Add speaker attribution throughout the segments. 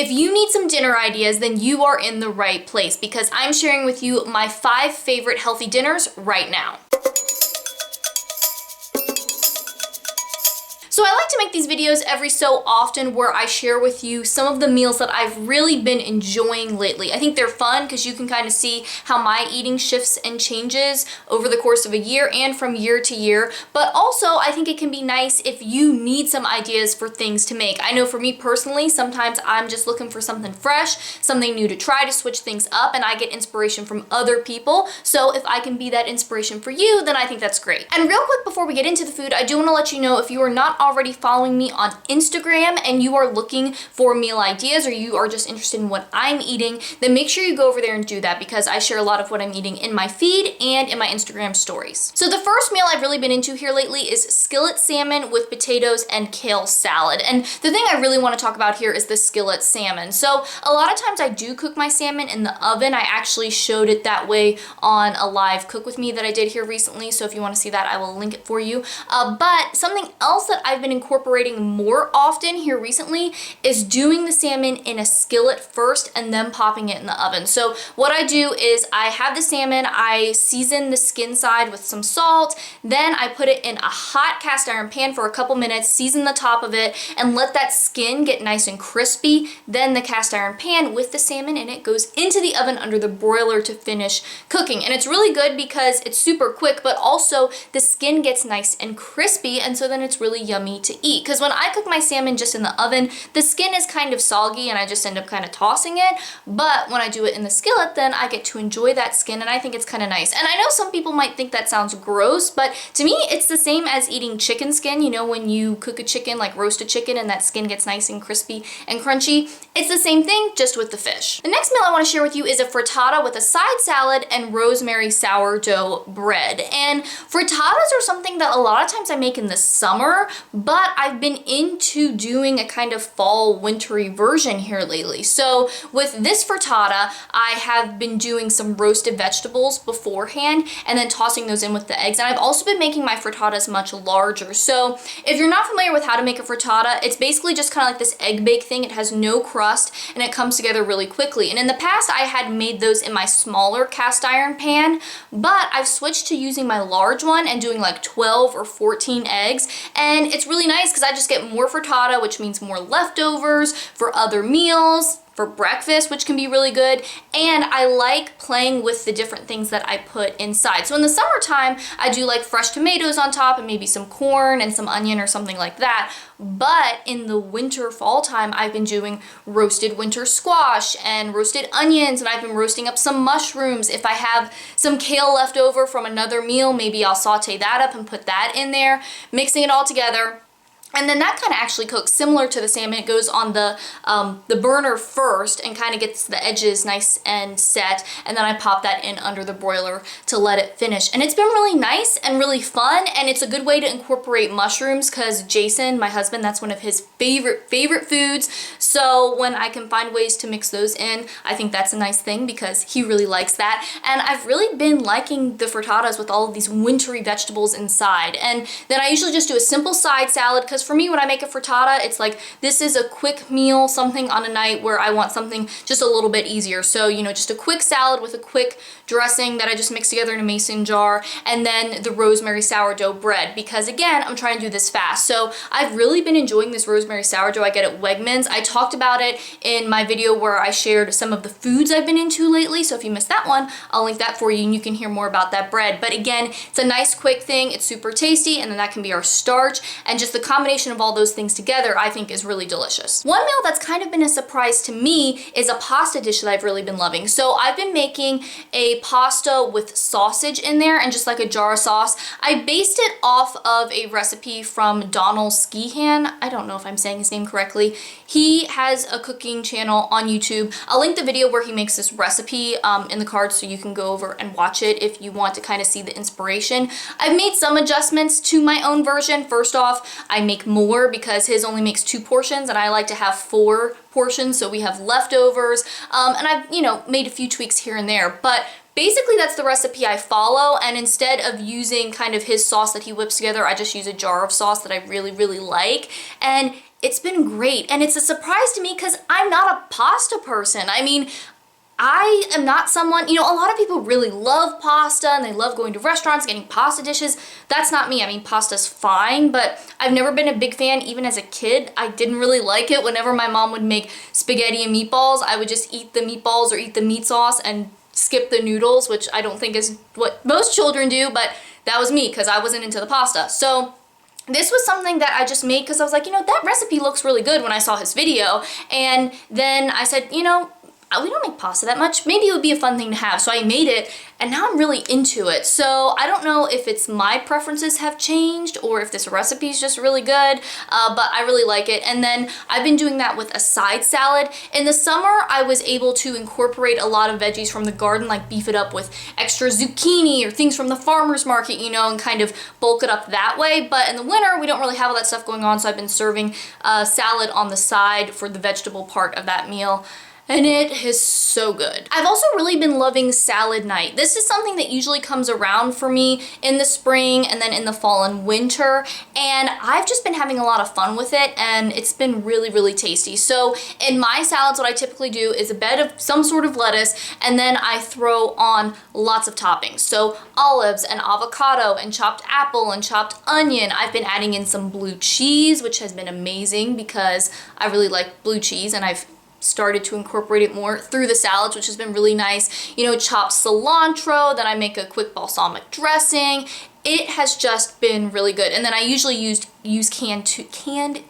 Speaker 1: If you need some dinner ideas, then you are in the right place because I'm sharing with you my 5 favorite healthy dinners right now. So I like to make these videos every so often where I share with you some of the meals that I've really been enjoying lately. I think they're fun because you can kind of see how my eating shifts and changes over the course of a year and from year to year. But also I think it can be nice if you need some ideas for things to make. I know for me personally, sometimes I'm just looking for something fresh, something new to try to switch things up, and I get inspiration from other people. So if I can be that inspiration for you, then I think that's great. And real quick before we get into the food, I do want to let you know if you are not already following me on Instagram and you are looking for meal ideas or you are just interested in what I'm eating, then make sure you go over there and do that because I share a lot of what I'm eating in my feed and in my Instagram stories. So the first meal I've really been into here lately is skillet salmon with potatoes and kale salad. And the thing I really want to talk about here is the skillet salmon. So a lot of times I do cook my salmon in the oven. I actually showed it that way on a live cook with me that I did here recently. So if you want to see that, I will link it for you. But something else that I've been incorporating more often here recently is doing the salmon in a skillet first and then popping it in the oven. So what I do is I have the salmon, I season the skin side with some salt, then I put it in a hot cast iron pan for a couple minutes, season the top of it, and let that skin get nice and crispy. Then the cast iron pan with the salmon in it goes into the oven under the broiler to finish cooking. And it's really good because it's super quick, but also the skin gets nice and crispy, and so then it's really yummy to eat. Because when I cook my salmon just in the oven, the skin is kind of soggy and I just end up kind of tossing it. But when I do it in the skillet, then I get to enjoy that skin, and I think it's kind of nice. And I know some people might think that sounds gross, but to me it's the same as eating chicken skin. You know, when you cook a chicken, like roast a chicken, and that skin gets nice and crispy and crunchy, it's the same thing, just with the fish. The next meal I want to share with you is a frittata with a side salad and rosemary sourdough bread. And frittatas are something that a lot of times I make in the summer, but I've been into doing a kind of fall wintry version here lately. So with this frittata, I have been doing some roasted vegetables beforehand and then tossing those in with the eggs. And I've also been making my frittatas much larger. So if you're not familiar with how to make a frittata, it's basically just kind of like this egg bake thing. It has no crust and it comes together really quickly. And in the past, I had made those in my smaller cast iron pan, but I've switched to using my large one and doing like 12 or 14 eggs. And it's really nice because I just get more frittata, which means more leftovers for other meals, for breakfast, which can be really good. And I like playing with the different things that I put inside. So in the summertime, I do like fresh tomatoes on top and maybe some corn and some onion or something like that. But in the winter fall time, I've been doing roasted winter squash and roasted onions, and I've been roasting up some mushrooms. If I have some kale left over from another meal, maybe I'll saute that up and put that in there, mixing it all together. And then that kind of actually cooks similar to the salmon. It goes on the burner first and kind of gets the edges nice and set, and then I pop that in under the broiler to let it finish. And it's been really nice and really fun, and it's a good way to incorporate mushrooms because Jason, my husband, that's one of his favorite foods. So when I can find ways to mix those in, I think that's a nice thing because he really likes that. And I've really been liking the frittatas with all of these wintry vegetables inside. And then I usually just do a simple side salad because for me, when I make a frittata, it's like this is a quick meal, something on a night where I want something just a little bit easier. So, you know, just a quick salad with a quick dressing that I just mix together in a mason jar, and then the rosemary sourdough bread because, again, I'm trying to do this fast. So I've really been enjoying this rosemary sourdough I get at Wegmans. I talked about it in my video where I shared some of the foods I've been into lately. So if you missed that one, I'll link that for you and you can hear more about that bread. But again, it's a nice quick thing. It's super tasty, and then that can be our starch, and just the combination of all those things together I think is really delicious. One meal that's kind of been a surprise to me is a pasta dish that I've really been loving. So I've been making a pasta with sausage in there and just like a jar of sauce. I based it off of a recipe from Donald Skihan. I don't know if I'm saying his name correctly. He has a cooking channel on YouTube. I'll link the video where he makes this recipe in the cards so you can go over and watch it if you want to kind of see the inspiration. I've made some adjustments to my own version. First off, I make more because his only makes 2 portions and I like to have 4 portions so we have leftovers. And I've, you know, made a few tweaks here and there, but basically that's the recipe I follow, and instead of using kind of his sauce that he whips together, I just use a jar of sauce that I really like. And it's been great. And it's a surprise to me because I'm not a pasta person. I mean, I am not someone, a lot of people really love pasta and they love going to restaurants, getting pasta dishes. That's not me. I mean, pasta's fine, but I've never been a big fan. Even as a kid, I didn't really like it. Whenever my mom would make spaghetti and meatballs, I would just eat the meatballs or eat the meat sauce and skip the noodles, which I don't think is what most children do, but that was me because I wasn't into the pasta. So this was something that I just made because I was like, that recipe looks really good when I saw his video. And then I said, we don't make pasta that much. Maybe it would be a fun thing to have. So I made it and now I'm really into it. So I don't know if it's my preferences have changed or if this recipe is just really good, but I really like it. And then I've been doing that with a side salad. In the summer, I was able to incorporate a lot of veggies from the garden, like beef it up with extra zucchini or things from the farmer's market, and kind of bulk it up that way. But in the winter, we don't really have all that stuff going on. So I've been serving salad on the side for the vegetable part of that meal. And it is so good. I've also really been loving salad night. This is something that usually comes around for me in the spring and then in the fall and winter. And I've just been having a lot of fun with it and it's been really, really tasty. So in my salads, what I typically do is a bed of some sort of lettuce and then I throw on lots of toppings. So olives and avocado and chopped apple and chopped onion. I've been adding in some blue cheese, which has been amazing because I really like blue cheese and I've started to incorporate it more through the salads, which has been really nice. Chopped cilantro, then I make a quick balsamic dressing. It has just been really good. And then I usually use canned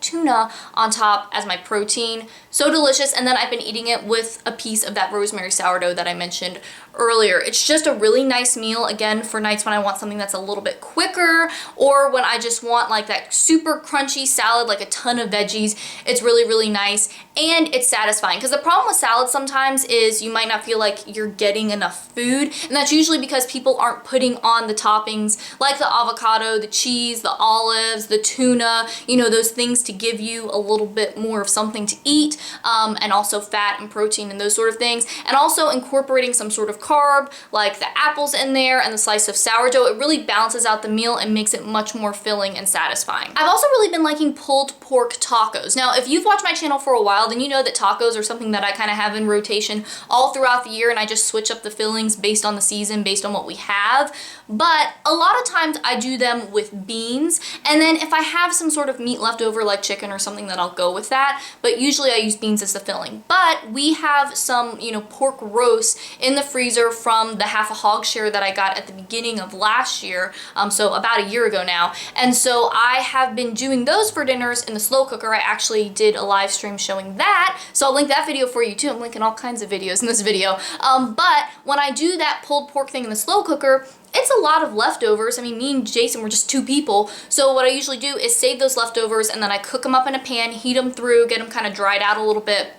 Speaker 1: tuna on top as my protein. So delicious. And then I've been eating it with a piece of that rosemary sourdough that I mentioned earlier. It's just a really nice meal, again, for nights when I want something that's a little bit quicker or when I just want like that super crunchy salad, like a ton of veggies. It's really, really nice and it's satisfying because the problem with salads sometimes is you might not feel like you're getting enough food, and that's usually because people aren't putting on the toppings like the avocado, the cheese, the olives, the tuna, those things to give you a little bit more of something to eat, and also fat and protein and those sort of things, and also incorporating some sort of carb like the apples in there and the slice of sourdough. It really balances out the meal and makes it much more filling and satisfying. I've also really been liking pulled pork tacos. Now, if you've watched my channel for a while, then you know that tacos are something that I kind of have in rotation all throughout the year, and I just switch up the fillings based on the season, based on what we have. But a lot of times I do them with beans, and then if I have some sort of meat left over like chicken or something, then I'll go with that. But usually I use beans as the filling. But we have some, pork roast in the freezer from the half a hog share that I got at the beginning of last year, so about a year ago now. And so I have been doing those for dinners in the slow cooker. I actually did a live stream showing that, so I'll link that video for you too. I'm linking all kinds of videos in this video. But when I do that pulled pork thing in the slow cooker, it's a lot of leftovers. I mean, me and Jason were just two people. So what I usually do is save those leftovers and then I cook them up in a pan, heat them through, get them kind of dried out a little bit,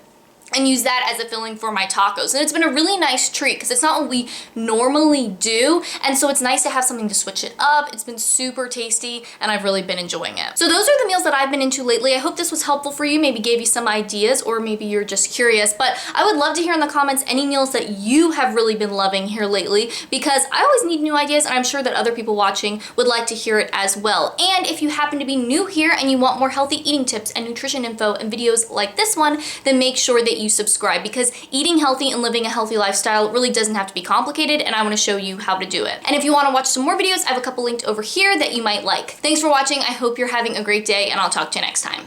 Speaker 1: and use that as a filling for my tacos. And it's been a really nice treat because it's not what we normally do, and so it's nice to have something to switch it up. It's been super tasty and I've really been enjoying it. So those are the meals that I've been into lately. I hope this was helpful for you, maybe gave you some ideas, or maybe you're just curious, but I would love to hear in the comments any meals that you have really been loving here lately, because I always need new ideas and I'm sure that other people watching would like to hear it as well. And if you happen to be new here and you want more healthy eating tips and nutrition info and videos like this one, then make sure that you subscribe, because eating healthy and living a healthy lifestyle really doesn't have to be complicated, and I want to show you how to do it. And if you want to watch some more videos, I have a couple linked over here that you might like. Thanks for watching. I hope you're having a great day, and I'll talk to you next time.